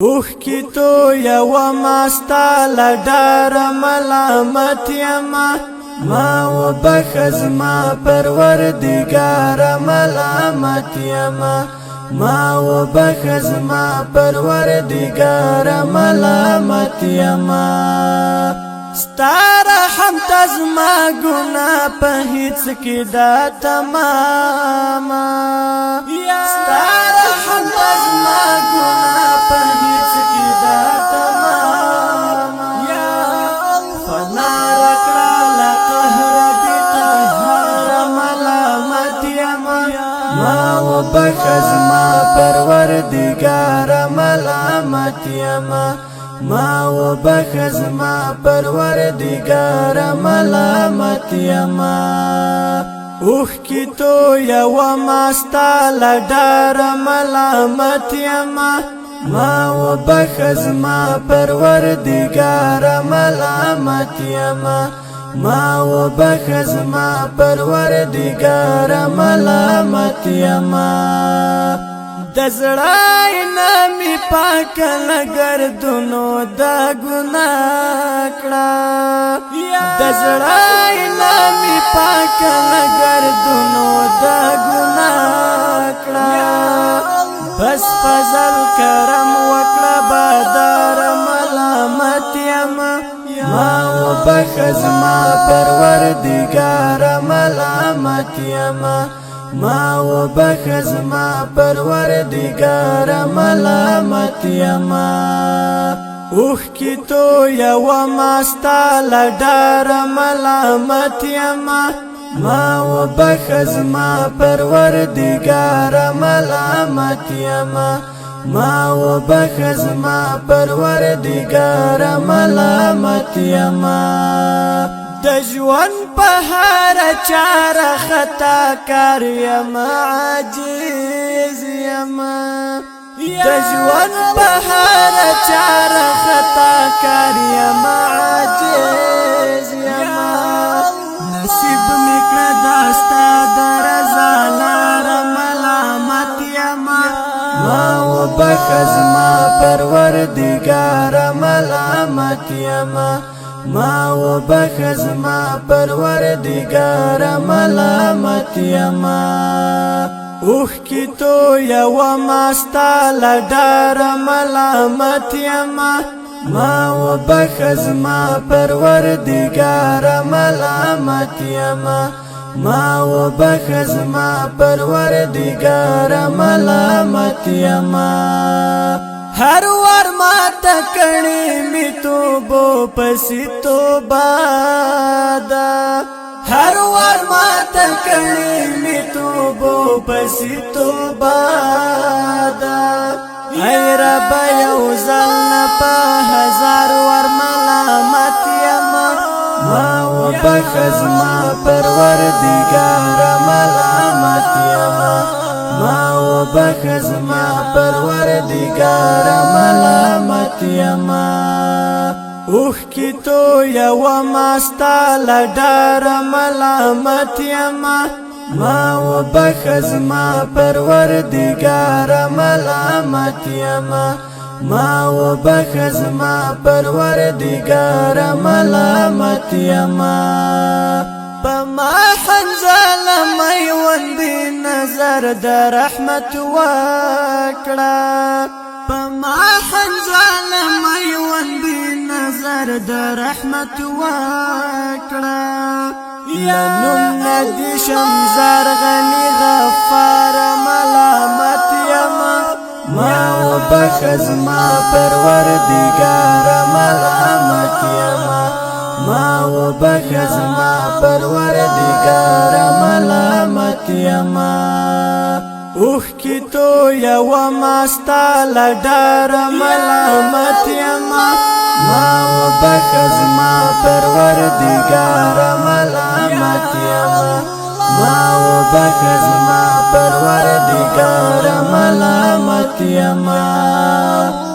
اوخ کی تو یو ماستا لډار ملامت یما ما و بخز ما پروردگار ملامت یما ما و بخز ما پروردگار ملامت یما ستار حمد از ما گنا په هیڅ کې دا تمام ستار حمد از ما گنا په هیڅ کې دا تمام یا فنا رکړه لا قهر دي قهر ملامت یما ما و بخز ما پروردگار ملامت یما ما و بخز ما پروردگار ملامت یما اوخ کی تو یو ماستا لډار ملامت یما ما و بخز ما پروردگار ملامت یما ما و بخز ما پروردگار ملامت یما دزړای نامي پاک لګردونو دا ګناه کړه دزړای نامي پاک لګردونو دا ګناه کړه بس فضل کرم وکړه بادار ملامت یما ما و بخز ما پروردگار ملامت یما ما و بخز ما پروردگار ملامت یما اوخ کی تو یو ماستا لډار ملامت یما ما و بخز ما پروردگار ملامت یما ما و بخز ما پروردگار ملامت یما د ژوند په هر چاره خطا کار یم عاجز یم د ژوند په هر چاره خطا کار یم عاجز یم نصیب میکړه داستا درزا لار ملامت یم ما و بخز ما پروردگار ملامت یم ما و بخز ما پروردگار ملامت یما اوخ کی تو یو ماستا لډار ملامت یما ما و بخز ما پروردگار ملامت یما ما و بخز ما پروردگار ملامت یما هر ور ما تکړی می تو بو پسی تو بادا هر ور ما تکړی می تو بو پسی تو بادا ای رب یو ځل په هزار ور ملامت یما ما و بخز ما پروردگار ملامت یما ما و بخز ما پروردگار ملامت یما اوخ کی تو یو ماستا لډار ملامت یما ما و بخز ما پروردگار ملامت یما ما و بخز ما پروردگار ملامت یما پما حنزل مې وندي نظر د رحمت وکړه پما حنزل مې وندي نظر د رحمت وکړه یا نن دې شمزار غني غفار ملامت یما ما و بخز ما پروردگار ملامت یما ما و بخز ما پروردگار ملامت یما اوخ کی تو یو ماستا لډار ملامت یما ما و بخز ما پروردگار ملامت یما ما و بخز ما پروردگار ملامت یما